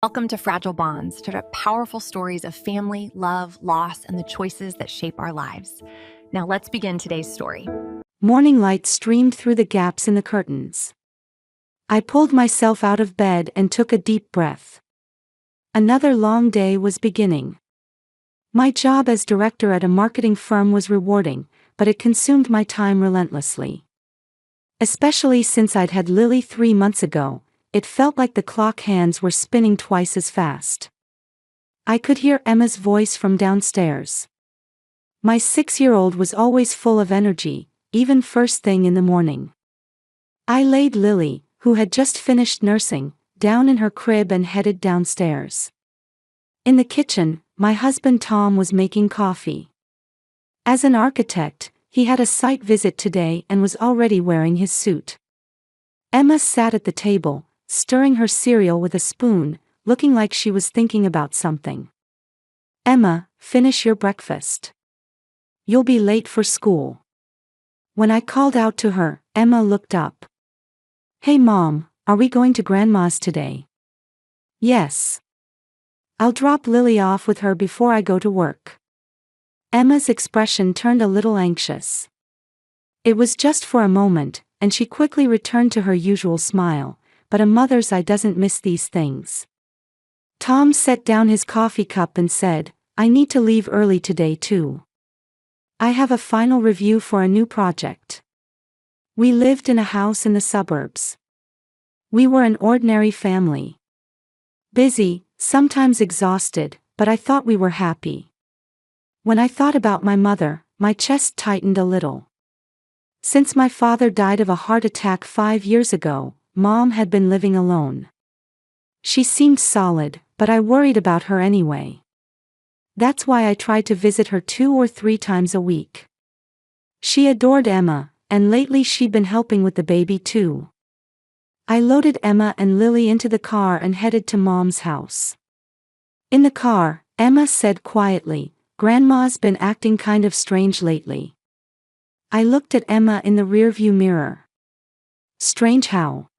Welcome to Fragile Bonds, to the powerful stories of family, love, loss, and the choices that shape our lives. Now let's begin today's story. Morning light streamed through the gaps in the curtains. I pulled myself out of bed and took a deep breath. Another long day was beginning. My job as director at a marketing firm was rewarding, but it consumed my time relentlessly. Especially since I'd had Lily 3 months ago, it felt like the clock hands were spinning twice as fast. I could hear Emma's voice from downstairs. My 6-year-old was always full of energy, even first thing in the morning. I laid Lily, who had just finished nursing, down in her crib and headed downstairs. In the kitchen, my husband Tom was making coffee. As an architect, he had a site visit today and was already wearing his suit. Emma sat at the table, stirring her cereal with a spoon, looking like she was thinking about something. "Emma, finish your breakfast. You'll be late for school." When I called out to her, Emma looked up. "Hey Mom, are we going to Grandma's today?" "Yes. I'll drop Lily off with her before I go to work." Emma's expression turned a little anxious. It was just for a moment, and she quickly returned to her usual smile, but a mother's eye doesn't miss these things. Tom set down his coffee cup and said, "I need to leave early today too. I have a final review for a new project." We lived in a house in the suburbs. We were an ordinary family. Busy, sometimes exhausted, but I thought we were happy. When I thought about my mother, my chest tightened a little. Since my father died of a heart attack 5 years ago, Mom had been living alone. She seemed solid, but I worried about her anyway. That's why I tried to visit her 2 or 3 times a week. She adored Emma, and lately she'd been helping with the baby too. I loaded Emma and Lily into the car and headed to Mom's house. In the car, Emma said quietly, "Grandma's been acting kind of strange lately." I looked at Emma in the rearview mirror. "Strange how?"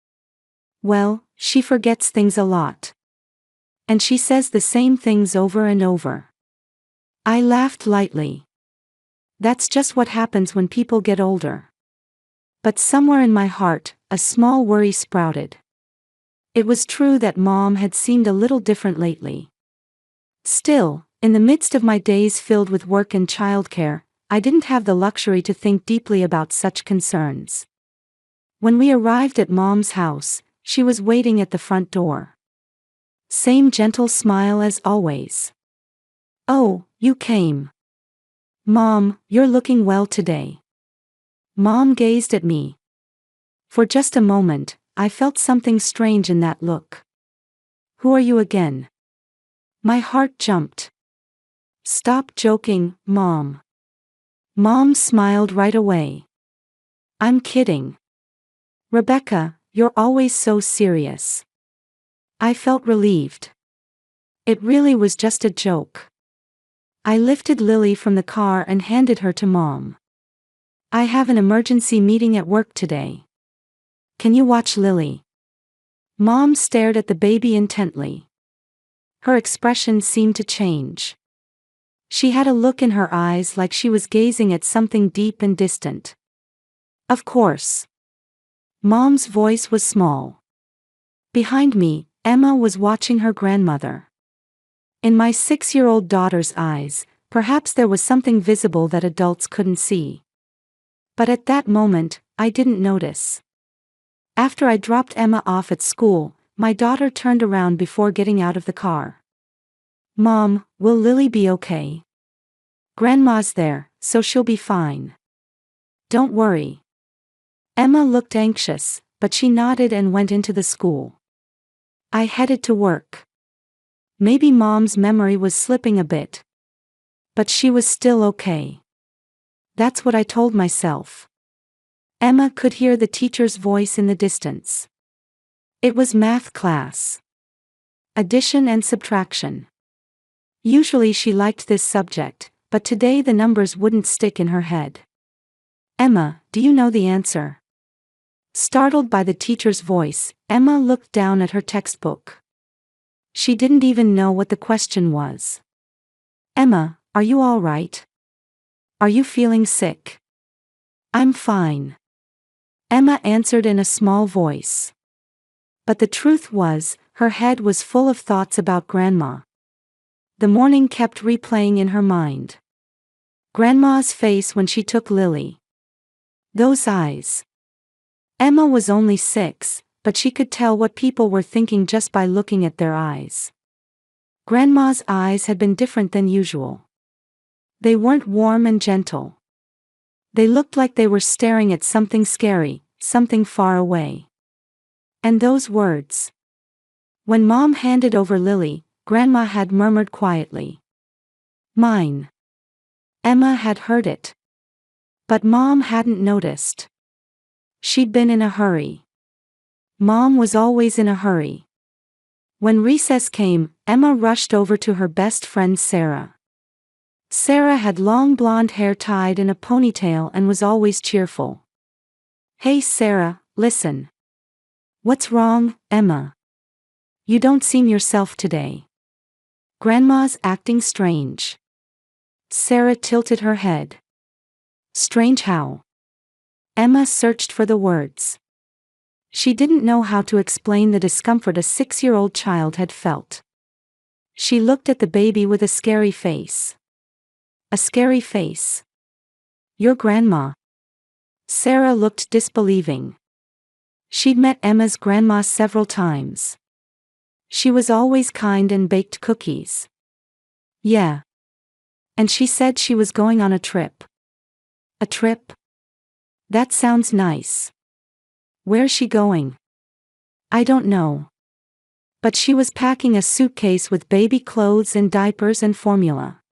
"Well, she forgets things a lot. And she says the same things over and over." I laughed lightly. That's just what happens when people get older. But somewhere in my heart, a small worry sprouted. It was true that Mom had seemed a little different lately. Still, in the midst of my days filled with work and childcare, I didn't have the luxury to think deeply about such concerns. When we arrived at Mom's house, she was waiting at the front door. Same gentle smile as always. "Oh, you came. Mom, you're looking well today." Mom gazed at me. For just a moment, I felt something strange in that look. "Who are you again?" My heart jumped. "Stop joking, Mom." Mom smiled right away. "I'm kidding. Rebecca, you're always so serious." I felt relieved. It really was just a joke. I lifted Lily from the car and handed her to Mom. "I have an emergency meeting at work today. Can you watch Lily?" Mom stared at the baby intently. Her expression seemed to change. She had a look in her eyes like she was gazing at something deep and distant. "Of course." Mom's voice was small. Behind me, Emma was watching her grandmother. In my 6-year-old daughter's eyes, perhaps there was something visible that adults couldn't see. But at that moment, I didn't notice. After I dropped Emma off at school, my daughter turned around before getting out of the car. "Mom, will Lily be okay?" "Grandma's there, so she'll be fine. Don't worry." Emma looked anxious, but she nodded and went into the school. I headed to work. Maybe Mom's memory was slipping a bit. But she was still okay. That's what I told myself. Emma could hear the teacher's voice in the distance. It was math class. Addition and subtraction. Usually she liked this subject, but today the numbers wouldn't stick in her head. "Emma, do you know the answer?" Startled by the teacher's voice, Emma looked down at her textbook. She didn't even know what the question was. "Emma, are you all right? Are you feeling sick?" "I'm fine," Emma answered in a small voice. But the truth was, her head was full of thoughts about Grandma. The morning kept replaying in her mind. Grandma's face when she took Lily. Those eyes. Emma was only 6, but she could tell what people were thinking just by looking at their eyes. Grandma's eyes had been different than usual. They weren't warm and gentle. They looked like they were staring at something scary, something far away. And those words. When Mom handed over Lily, Grandma had murmured quietly, "Mine." Emma had heard it. But Mom hadn't noticed. She'd been in a hurry. Mom was always in a hurry. When recess came, Emma rushed over to her best friend Sarah. Sarah had long blonde hair tied in a ponytail and was always cheerful. "Hey Sarah, listen." "What's wrong, Emma? You don't seem yourself today." "Grandma's acting strange." Sarah tilted her head. "Strange how?" Emma searched for the words. She didn't know how to explain the discomfort a 6-year-old child had felt. She looked at the baby with a scary face. A scary face. "Your grandma." Sarah looked disbelieving. She'd met Emma's grandma several times. She was always kind and baked cookies. "Yeah. And she said she was going on a trip." "A trip? That sounds nice. Where's she going?" "I don't know. But she was packing a suitcase with baby clothes and diapers and formula."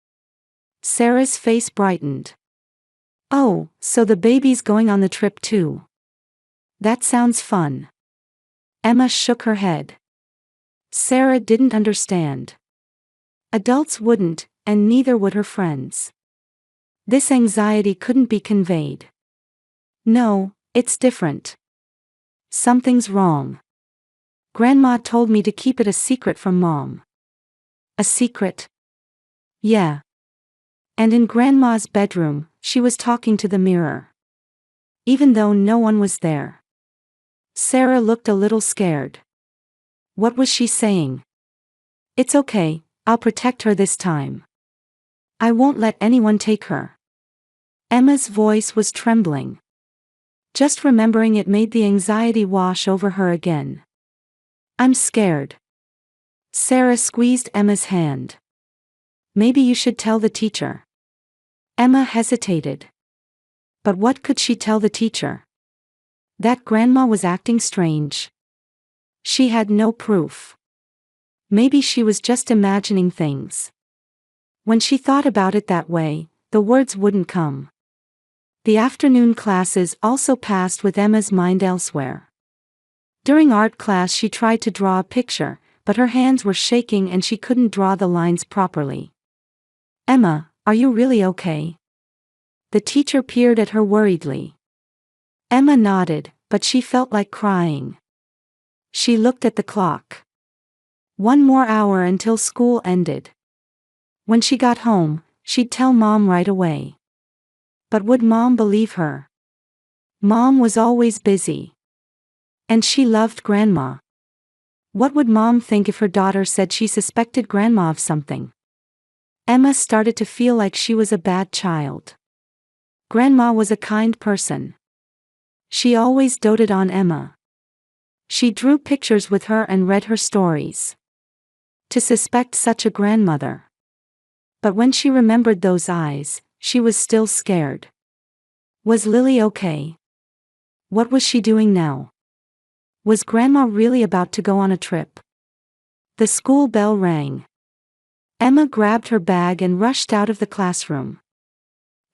Sarah's face brightened. "Oh, so the baby's going on the trip too. That sounds fun." Emma shook her head. Sarah didn't understand. Adults wouldn't, and neither would her friends. This anxiety couldn't be conveyed. "No, it's different. Something's wrong. Grandma told me to keep it a secret from Mom." "A secret?" "Yeah." And in Grandma's bedroom, she was talking to the mirror. Even though no one was there. Sarah looked a little scared. What was she saying? "It's okay, I'll protect her this time. I won't let anyone take her." Emma's voice was trembling. Just remembering it made the anxiety wash over her again. "I'm scared." Sarah squeezed Emma's hand. "Maybe you should tell the teacher." Emma hesitated. But what could she tell the teacher? That Grandma was acting strange. She had no proof. Maybe she was just imagining things. When she thought about it that way, the words wouldn't come. The afternoon classes also passed with Emma's mind elsewhere. During art class she tried to draw a picture, but her hands were shaking and she couldn't draw the lines properly. "Emma, are you really okay?" The teacher peered at her worriedly. Emma nodded, but she felt like crying. She looked at the clock. 1 more hour until school ended. When she got home, she'd tell Mom right away. But would Mom believe her? Mom was always busy. And she loved Grandma. What would Mom think if her daughter said she suspected Grandma of something? Emma started to feel like she was a bad child. Grandma was a kind person. She always doted on Emma. She drew pictures with her and read her stories. To suspect such a grandmother. But when she remembered those eyes, she was still scared. Was Lily okay? What was she doing now? Was Grandma really about to go on a trip? The school bell rang. Emma grabbed her bag and rushed out of the classroom.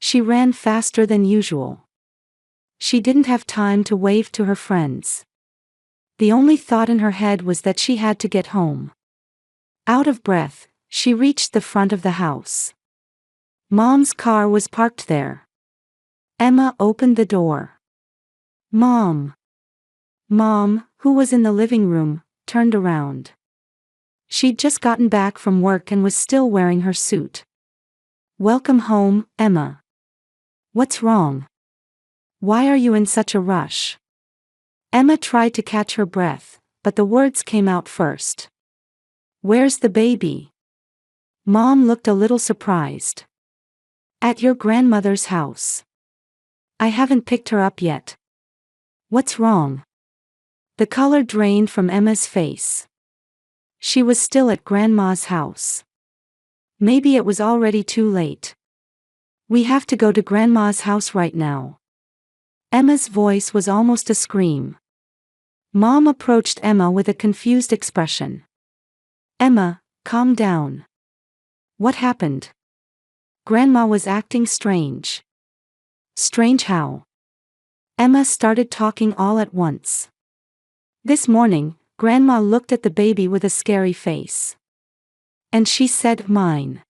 She ran faster than usual. She didn't have time to wave to her friends. The only thought in her head was that she had to get home. Out of breath, she reached the front of the house. Mom's car was parked there. Emma opened the door. Mom! Mom, who was in the living room, turned around. She'd just gotten back from work and was still wearing her suit. "Welcome home, Emma. What's wrong? Why are you in such a rush?" Emma tried to catch her breath, but the words came out first. "Where's the baby?" Mom looked a little surprised. "At your grandmother's house. I haven't picked her up yet." "What's wrong?" The color drained from Emma's face. She was still at Grandma's house. Maybe it was already too late. "We have to go to Grandma's house right now." Emma's voice was almost a scream. Mom approached Emma with a confused expression. "Emma, calm down. What happened?" Grandma was acting strange. "Strange how?" Emma started talking all at once. "This morning, Grandma looked at the baby with a scary face. And she said, 'Mine.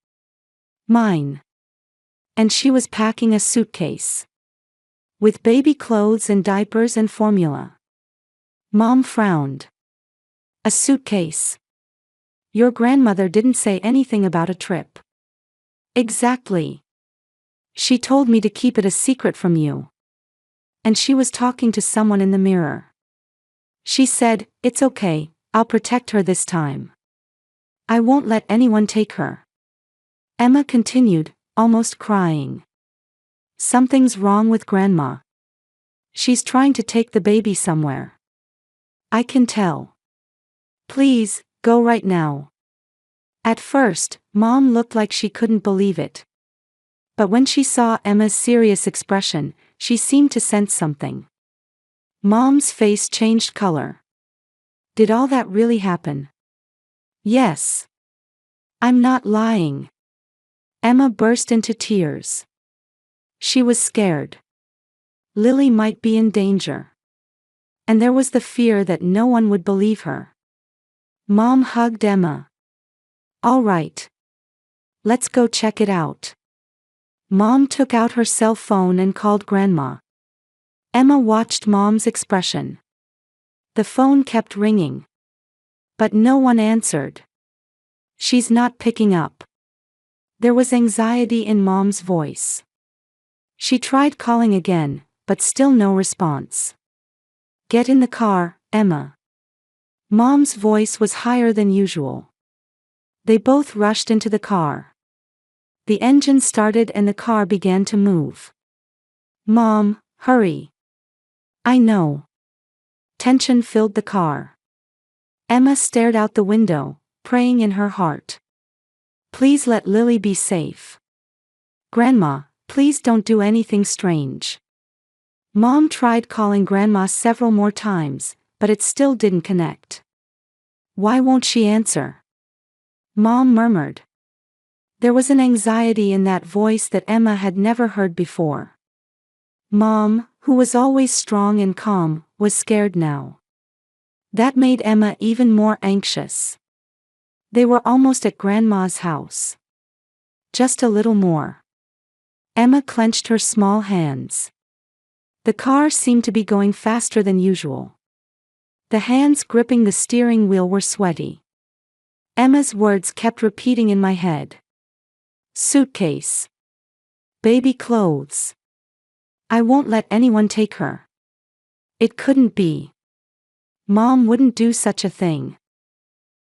Mine.' And she was packing a suitcase. With baby clothes and diapers and formula." Mom frowned. "A suitcase? Your grandmother didn't say anything about a trip." "Exactly. She told me to keep it a secret from you. And she was talking to someone in the mirror. She said, 'It's okay, I'll protect her this time. I won't let anyone take her.'" Emma continued, almost crying. "Something's wrong with Grandma. She's trying to take the baby somewhere. I can tell. Please, go right now." At first, Mom looked like she couldn't believe it. But when she saw Emma's serious expression, she seemed to sense something. Mom's face changed color. "Did all that really happen?" "Yes. I'm not lying." Emma burst into tears. She was scared. Lily might be in danger. And there was the fear that no one would believe her. Mom hugged Emma. "All right. Let's go check it out." Mom took out her cell phone and called Grandma. Emma watched Mom's expression. The phone kept ringing. But no one answered. "She's not picking up." There was anxiety in Mom's voice. She tried calling again, but still no response. "Get in the car, Emma." Mom's voice was higher than usual. They both rushed into the car. The engine started and the car began to move. "Mom, hurry." "I know." Tension filled the car. Emma stared out the window, praying in her heart. "Please let Lily be safe. Grandma, please don't do anything strange." Mom tried calling Grandma several more times, but it still didn't connect. "Why won't she answer?" Mom murmured. There was an anxiety in that voice that Emma had never heard before. Mom, who was always strong and calm, was scared now. That made Emma even more anxious. They were almost at Grandma's house. Just a little more. Emma clenched her small hands. The car seemed to be going faster than usual. The hands gripping the steering wheel were sweaty. Emma's words kept repeating in my head. "Suitcase. Baby clothes. I won't let anyone take her. It couldn't be. Mom wouldn't do such a thing."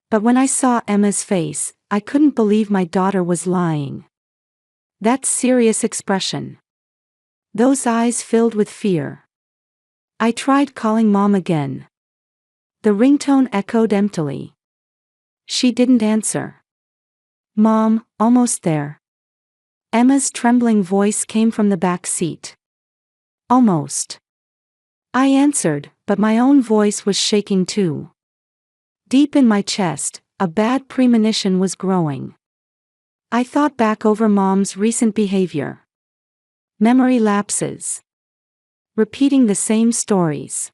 But when I saw Emma's face, I couldn't believe my daughter was lying. That serious expression. Those eyes filled with fear. I tried calling Mom again. The ringtone echoed emptily. She didn't answer. "Mom, almost there." Emma's trembling voice came from the back seat. "Almost." I answered, but my own voice was shaking too. Deep in my chest, a bad premonition was growing. I thought back over Mom's recent behavior. Memory lapses. Repeating the same stories.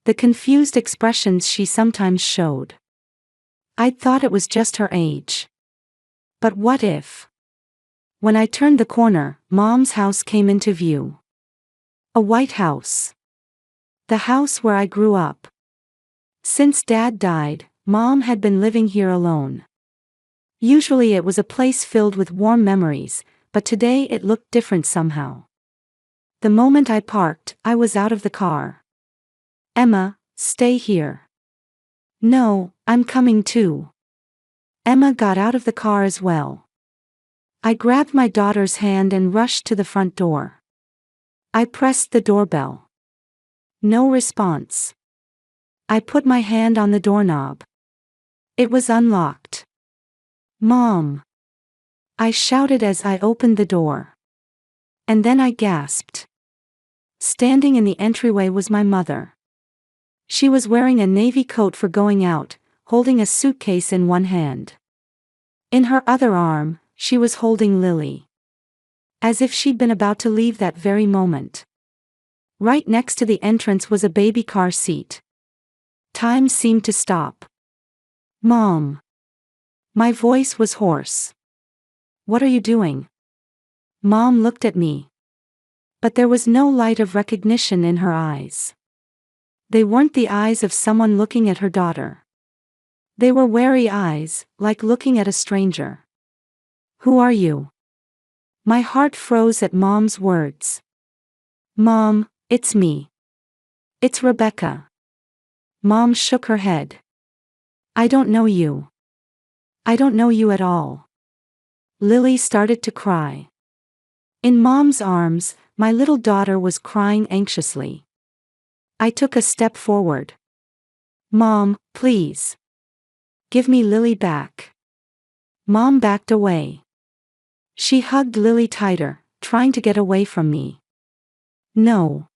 The confused expressions she sometimes showed. I'd thought it was just her age. But what if? When I turned the corner, Mom's house came into view. A white house. The house where I grew up. Since Dad died, Mom had been living here alone. Usually it was a place filled with warm memories, but today it looked different somehow. The moment I parked, I was out of the car. Emma, stay here. No, I'm coming too. Emma got out of the car as well. I grabbed my daughter's hand and rushed to the front door. I pressed the doorbell. No response. I put my hand on the doorknob. It was unlocked. Mom! I shouted as I opened the door. And then I gasped. Standing in the entryway was my mother. She was wearing a navy coat for going out, holding a suitcase in one hand. In her other arm, she was holding Lily. As if she'd been about to leave that very moment. Right next to the entrance was a baby car seat. Time seemed to stop. Mom! My voice was hoarse. What are you doing? Mom looked at me. But there was no light of recognition in her eyes. They weren't the eyes of someone looking at her daughter. They were wary eyes, like looking at a stranger. Who are you? My heart froze at Mom's words. Mom, it's me. It's Rebecca. Mom shook her head. I don't know you. I don't know you at all. Lily started to cry. In Mom's arms, my little daughter was crying anxiously. I took a step forward. Mom, please. Give me Lily back. Mom backed away. She hugged Lily tighter, trying to get away from me. No.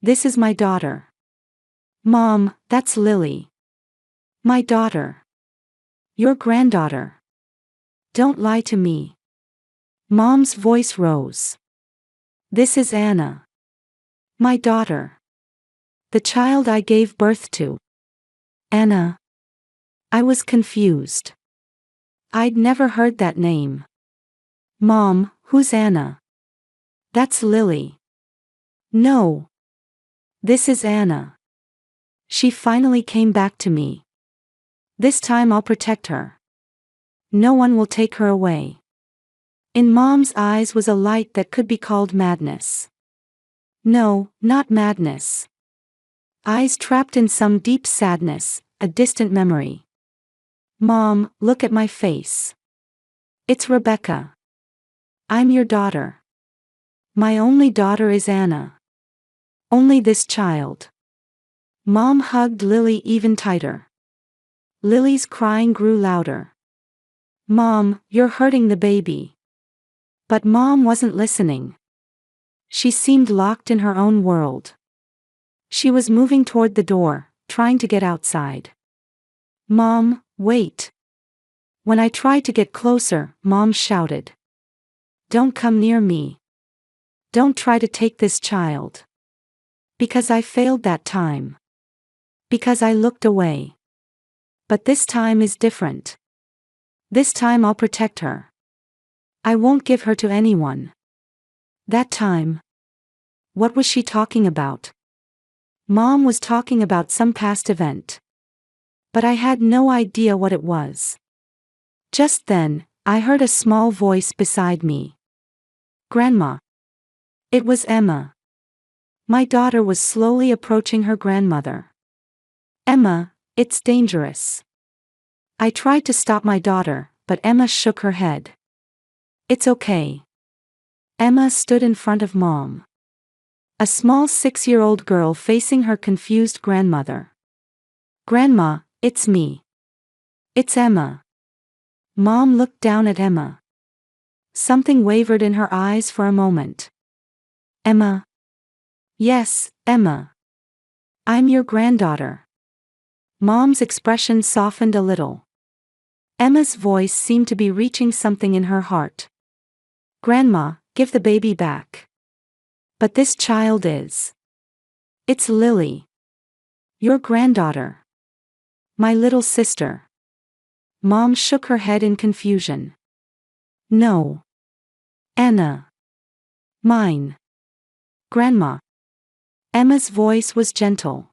This is my daughter. Mom, that's Lily. My daughter. Your granddaughter. Don't lie to me. Mom's voice rose. This is Anna. My daughter. The child I gave birth to. Anna. I was confused. I'd never heard that name. Mom, who's Anna? That's Lily. No. This is Anna. She finally came back to me. This time I'll protect her. No one will take her away. In Mom's eyes was a light that could be called madness. No, not madness. Eyes trapped in some deep sadness, a distant memory. Mom, look at my face. It's Rebecca. I'm your daughter. My only daughter is Anna. Only this child. Mom hugged Lily even tighter. Lily's crying grew louder. Mom, you're hurting the baby. But Mom wasn't listening. She seemed locked in her own world. She was moving toward the door, trying to get outside. Mom, wait. When I tried to get closer, Mom shouted. Don't come near me. Don't try to take this child. Because I failed that time. Because I looked away. But this time is different. This time I'll protect her. I won't give her to anyone. That time. What was she talking about? Mom was talking about some past event. But I had no idea what it was. Just then, I heard a small voice beside me. Grandma. It was Emma. My daughter was slowly approaching her grandmother. Emma, it's dangerous. I tried to stop my daughter, but Emma shook her head. It's okay. Emma stood in front of Mom. A small 6-year-old girl facing her confused grandmother. Grandma, it's me. It's Emma. Mom looked down at Emma. Something wavered in her eyes for a moment. Emma. Yes, Emma. I'm your granddaughter. Mom's expression softened a little. Emma's voice seemed to be reaching something in her heart. Grandma, give the baby back. But this child is. It's Lily. Your granddaughter. My little sister. Mom shook her head in confusion. No. Anna. Mine. Grandma. Emma's voice was gentle.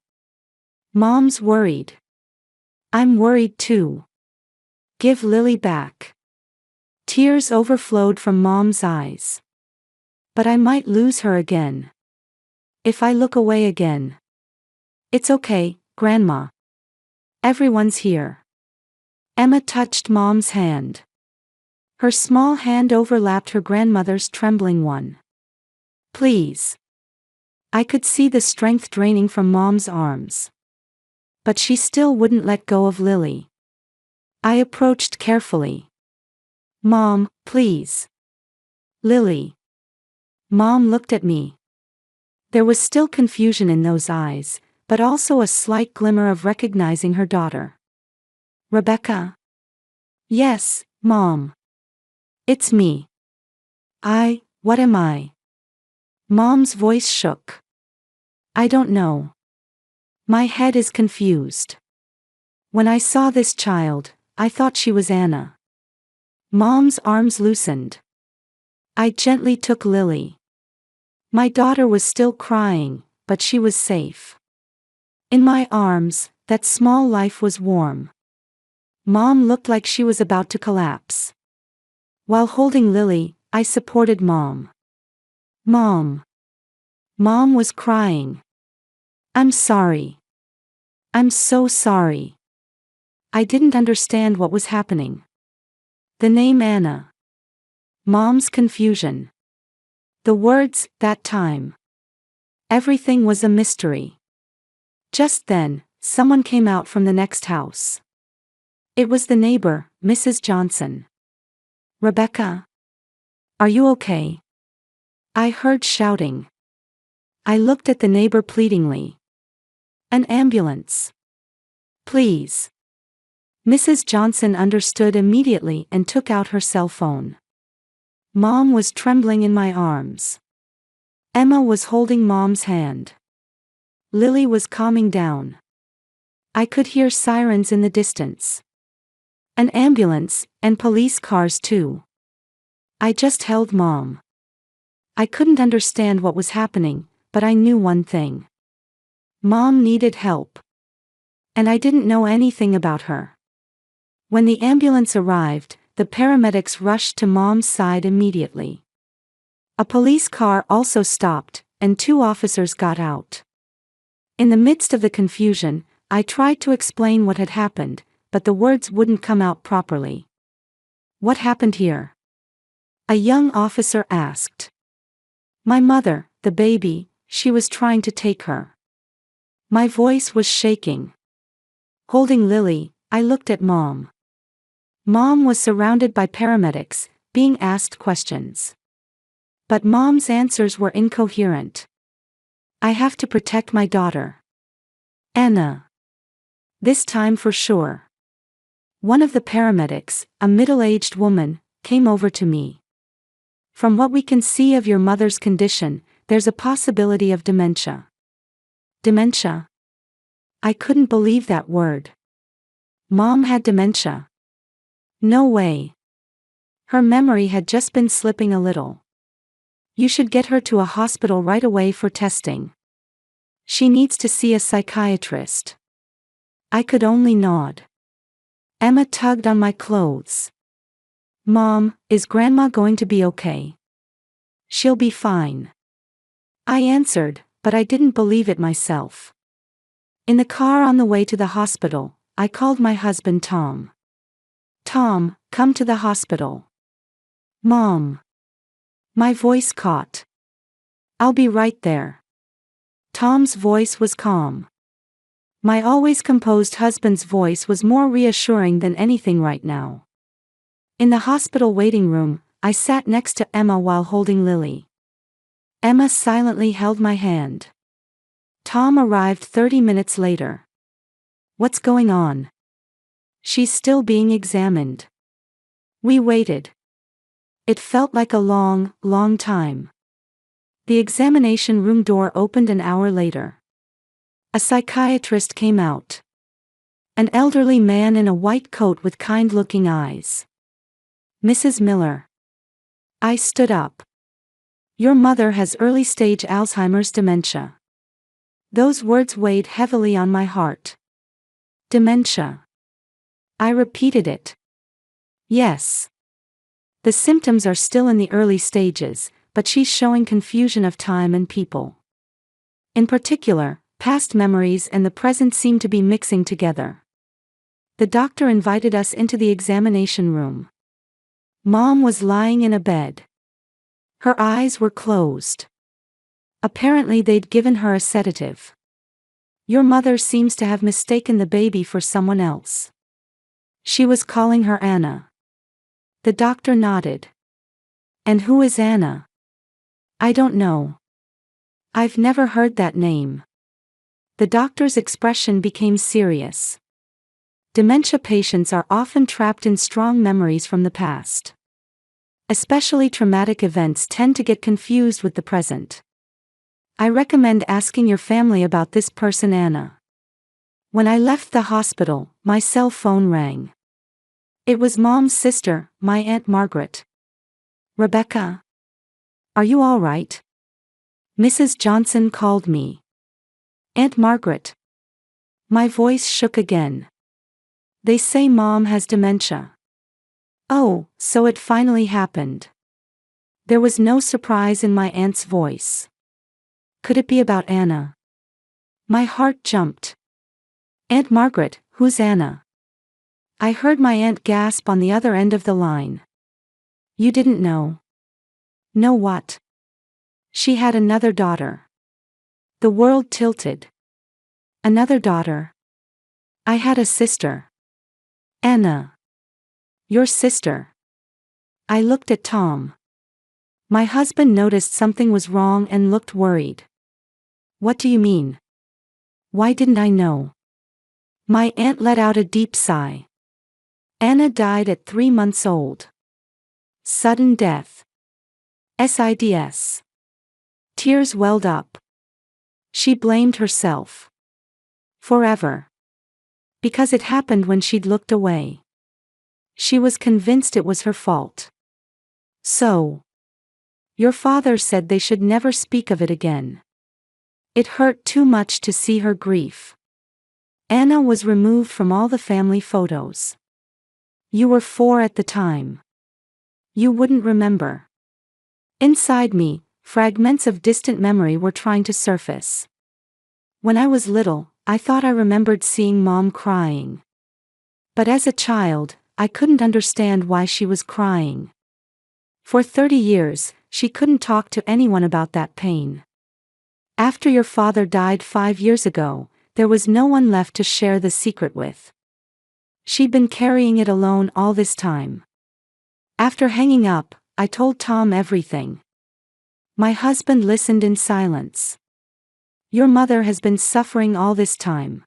Mom's worried. I'm worried too. Give Lily back. Tears overflowed from Mom's eyes. But I might lose her again. If I look away again. It's okay, Grandma. Everyone's here. Emma touched Mom's hand. Her small hand overlapped her grandmother's trembling one. Please. I could see the strength draining from Mom's arms. But she still wouldn't let go of Lily. I approached carefully. Mom, please. Lily. Mom looked at me. There was still confusion in those eyes, but also a slight glimmer of recognizing her daughter. Rebecca? Yes, Mom. It's me. What am I? Mom's voice shook. I don't know. My head is confused. When I saw this child, I thought she was Anna. Mom's arms loosened. I gently took Lily. My daughter was still crying, but she was safe. In my arms, that small life was warm. Mom looked like she was about to collapse. While holding Lily, I supported Mom. Mom. Mom was crying. I'm sorry. I'm so sorry. I didn't understand what was happening. The name Anna. Mom's confusion. The words, that time. Everything was a mystery. Just then, someone came out from the next house. It was the neighbor, Mrs. Johnson. Rebecca? Are you okay? I heard shouting. I looked at the neighbor pleadingly. An ambulance. Please. Mrs. Johnson understood immediately and took out her cell phone. Mom was trembling in my arms. Emma was holding Mom's hand. Lily was calming down. I could hear sirens in the distance. An ambulance, and police cars too. I just held Mom. I couldn't understand what was happening, but I knew one thing. Mom needed help. And I didn't know anything about her. When the ambulance arrived, the paramedics rushed to Mom's side immediately. A police car also stopped, and 2 officers got out. In the midst of the confusion, I tried to explain what had happened, but the words wouldn't come out properly. What happened here? A young officer asked. My mother, the baby, she was trying to take her. My voice was shaking. Holding Lily, I looked at Mom. Mom was surrounded by paramedics, being asked questions. But Mom's answers were incoherent. I have to protect my daughter. Anna. This time for sure. One of the paramedics, a middle-aged woman, came over to me. From what we can see of your mother's condition, there's a possibility of dementia. Dementia? I couldn't believe that word. Mom had dementia. No way. Her memory had just been slipping a little. You should get her to a hospital right away for testing. She needs to see a psychiatrist. I could only nod. Emma tugged on my clothes. Mom, is Grandma going to be okay? She'll be fine. I answered, but I didn't believe it myself. In the car on the way to the hospital, I called my husband Tom. Tom, come to the hospital. Mom. My voice caught. I'll be right there. Tom's voice was calm. My always composed husband's voice was more reassuring than anything right now. In the hospital waiting room, I sat next to Emma while holding Lily. Emma silently held my hand. Tom arrived 30 minutes later. What's going on? She's still being examined. We waited. It felt like a long, long time. The examination room door opened an hour later. A psychiatrist came out. An elderly man in a white coat with kind-looking eyes. Mrs. Miller. I stood up. Your mother has early-stage Alzheimer's dementia. Those words weighed heavily on my heart. Dementia. I repeated it. Yes. The symptoms are still in the early stages, but she's showing confusion of time and people. In particular, past memories and the present seem to be mixing together. The doctor invited us into the examination room. Mom was lying in a bed. Her eyes were closed. Apparently they'd given her a sedative. Your mother seems to have mistaken the baby for someone else. She was calling her Anna. The doctor nodded. And who is Anna? I don't know. I've never heard that name. The doctor's expression became serious. Dementia patients are often trapped in strong memories from the past. Especially traumatic events tend to get confused with the present. I recommend asking your family about this person, Anna. When I left the hospital, my cell phone rang. It was Mom's sister, my Aunt Margaret. Rebecca? Are you all right? Mrs. Johnson called me. Aunt Margaret. My voice shook again. They say Mom has dementia. Oh, so it finally happened. There was no surprise in my aunt's voice. Could it be about Anna? My heart jumped. Aunt Margaret, who's Anna? I heard my aunt gasp on the other end of the line. You didn't know? Know what? She had another daughter. The world tilted. Another daughter? I had a sister. Anna. Your sister. I looked at Tom. My husband noticed something was wrong and looked worried. What do you mean? Why didn't I know? My aunt let out a deep sigh. Anna died at 3 months old. Sudden death. SIDS. Tears welled up. She blamed herself. Forever. Because it happened when she'd looked away. She was convinced it was her fault. So. Your father said they should never speak of it again. It hurt too much to see her grief. Anna was removed from all the family photos. You were 4 at the time. You wouldn't remember. Inside me, fragments of distant memory were trying to surface. When I was little, I thought I remembered seeing Mom crying. But as a child, I couldn't understand why she was crying. For 30 years, she couldn't talk to anyone about that pain. After your father died 5 years ago, there was no one left to share the secret with. She'd been carrying it alone all this time. After hanging up, I told Tom everything. My husband listened in silence. Your mother has been suffering all this time.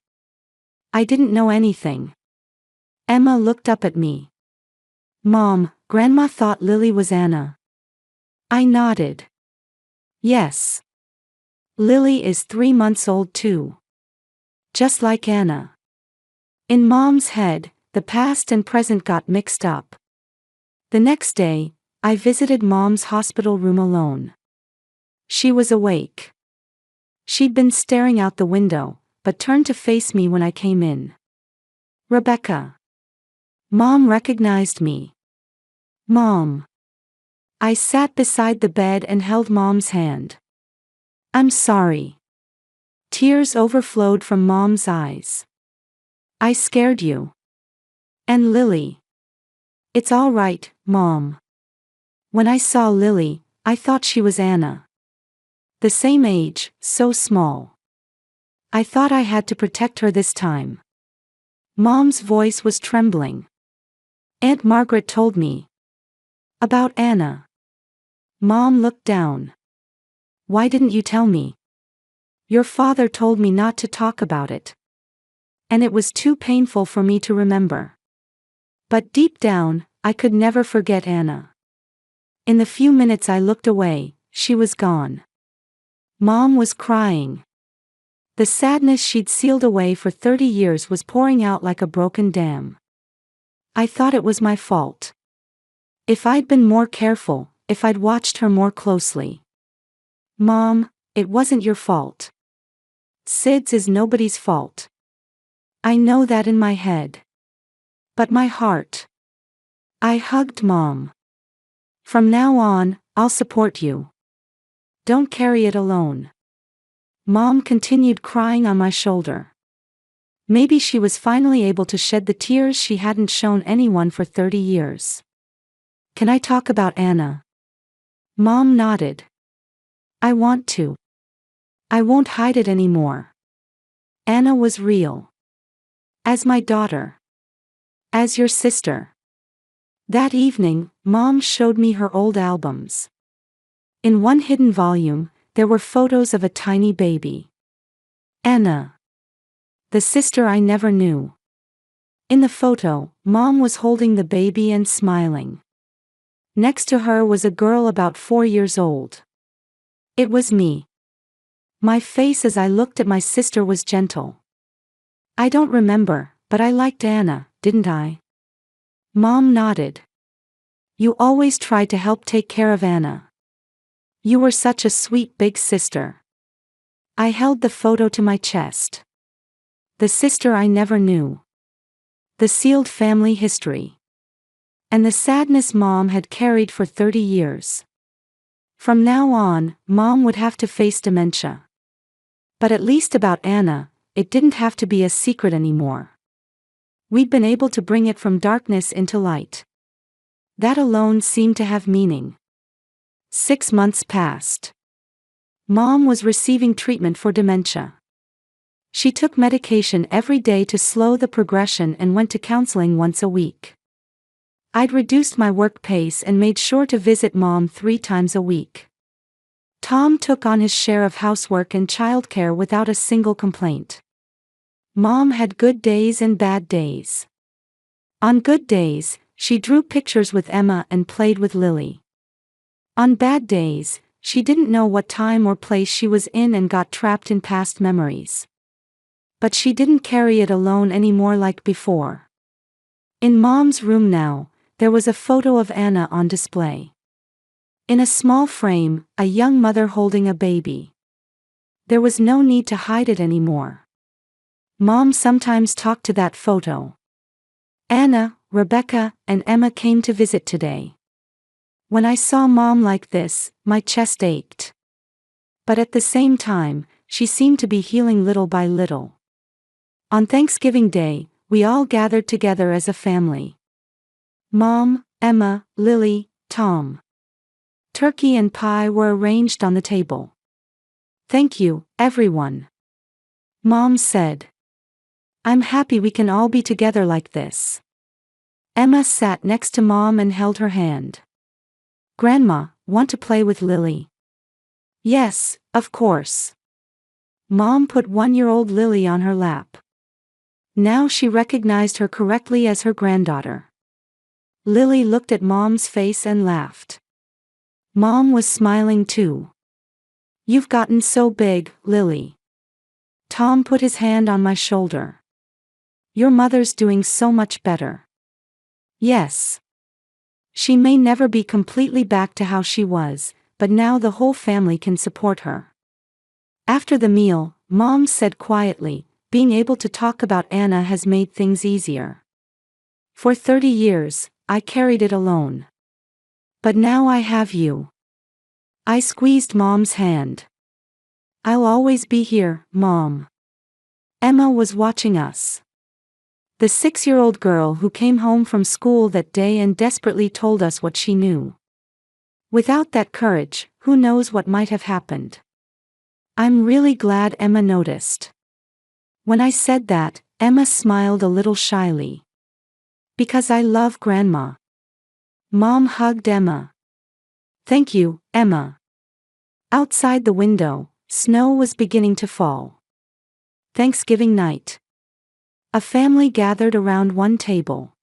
I didn't know anything. Emma looked up at me. Mom, Grandma thought Lily was Anna. I nodded. Yes. Lily is 3 months old too. Just like Anna. In Mom's head, the past and present got mixed up. The next day, I visited Mom's hospital room alone. She was awake. She'd been staring out the window, but turned to face me when I came in. Rebecca. Mom recognized me. Mom. I sat beside the bed and held Mom's hand. I'm sorry. Tears overflowed from Mom's eyes. I scared you. And Lily. It's all right, Mom. When I saw Lily, I thought she was Anna. The same age, so small. I thought I had to protect her this time. Mom's voice was trembling. Aunt Margaret told me. About Anna. Mom looked down. Why didn't you tell me? Your father told me not to talk about it. And it was too painful for me to remember. But deep down, I could never forget Anna. In the few minutes I looked away, she was gone. Mom was crying. The sadness she'd sealed away for 30 years was pouring out like a broken dam. I thought it was my fault. If I'd been more careful, if I'd watched her more closely. Mom, it wasn't your fault. SIDS is nobody's fault. I know that in my head. But my heart. I hugged Mom. From now on, I'll support you. Don't carry it alone. Mom continued crying on my shoulder. Maybe she was finally able to shed the tears she hadn't shown anyone for 30 years. Can I talk about Anna? Mom nodded. I want to. I won't hide it anymore. Anna was real. As my daughter. As your sister. That evening, Mom showed me her old albums. In one hidden volume, there were photos of a tiny baby. Anna. The sister I never knew. In the photo, Mom was holding the baby and smiling. Next to her was a girl about 4 years old. It was me. My face as I looked at my sister was gentle. I don't remember, but I liked Anna, didn't I? Mom nodded. You always tried to help take care of Anna. You were such a sweet big sister. I held the photo to my chest. The sister I never knew. The sealed family history. And the sadness Mom had carried for 30 years. From now on, Mom would have to face dementia. But at least about Anna, it didn't have to be a secret anymore. We'd been able to bring it from darkness into light. That alone seemed to have meaning. 6 months passed. Mom was receiving treatment for dementia. She took medication every day to slow the progression and went to counseling once a week. I'd reduced my work pace and made sure to visit Mom 3 times a week. Tom took on his share of housework and childcare without a single complaint. Mom had good days and bad days. On good days, she drew pictures with Emma and played with Lily. On bad days, she didn't know what time or place she was in and got trapped in past memories. But she didn't carry it alone anymore like before. In Mom's room now, there was a photo of Anna on display. In a small frame, a young mother holding a baby. There was no need to hide it anymore. Mom sometimes talked to that photo. Anna, Rebecca, and Emma came to visit today. When I saw Mom like this, my chest ached. But at the same time, she seemed to be healing little by little. On Thanksgiving Day, we all gathered together as a family. Mom, Emma, Lily, Tom. Turkey and pie were arranged on the table. Thank you, everyone. Mom said. I'm happy we can all be together like this. Emma sat next to Mom and held her hand. Grandma, want to play with Lily? Yes, of course. Mom put 1-year-old Lily on her lap. Now she recognized her correctly as her granddaughter. Lily looked at Mom's face and laughed. Mom was smiling too. You've gotten so big, Lily. Tom put his hand on my shoulder. Your mother's doing so much better. Yes. She may never be completely back to how she was, but now the whole family can support her. After the meal, Mom said quietly, being able to talk about Anna has made things easier. For 30 years, I carried it alone. But now I have you. I squeezed Mom's hand. I'll always be here, Mom. Emma was watching us. The 6-year-old girl who came home from school that day and desperately told us what she knew. Without that courage, who knows what might have happened. I'm really glad Emma noticed. When I said that, Emma smiled a little shyly. Because I love Grandma. Mom hugged Emma. Thank you, Emma. Outside the window, snow was beginning to fall. Thanksgiving night. A family gathered around one table.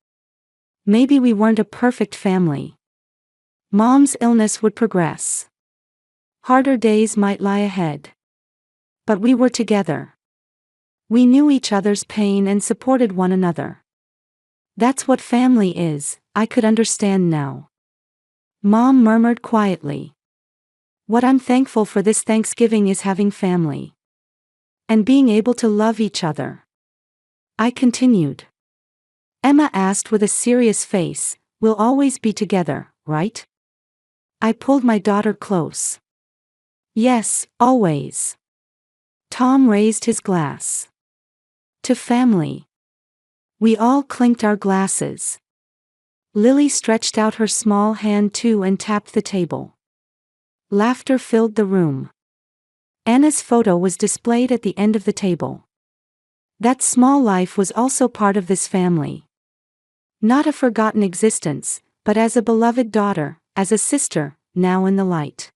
Maybe we weren't a perfect family. Mom's illness would progress. Harder days might lie ahead. But we were together. We knew each other's pain and supported one another. That's what family is, I could understand now. Mom murmured quietly. What I'm thankful for this Thanksgiving is having family. And being able to love each other. I continued. Emma asked with a serious face. We'll always be together, right? I pulled my daughter close. Yes, always. Tom raised his glass. To family. We all clinked our glasses. Lily stretched out her small hand too and tapped the table. Laughter filled the room. Anna's photo was displayed at the end of the table. That small life was also part of this family. Not a forgotten existence, but as a beloved daughter, as a sister, now in the light.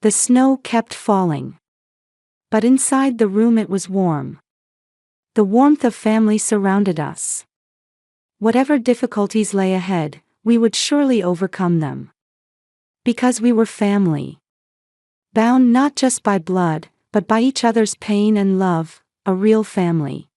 The snow kept falling. But inside the room it was warm. The warmth of family surrounded us. Whatever difficulties lay ahead, we would surely overcome them. Because we were family. Bound not just by blood, but by each other's pain and love, a real family.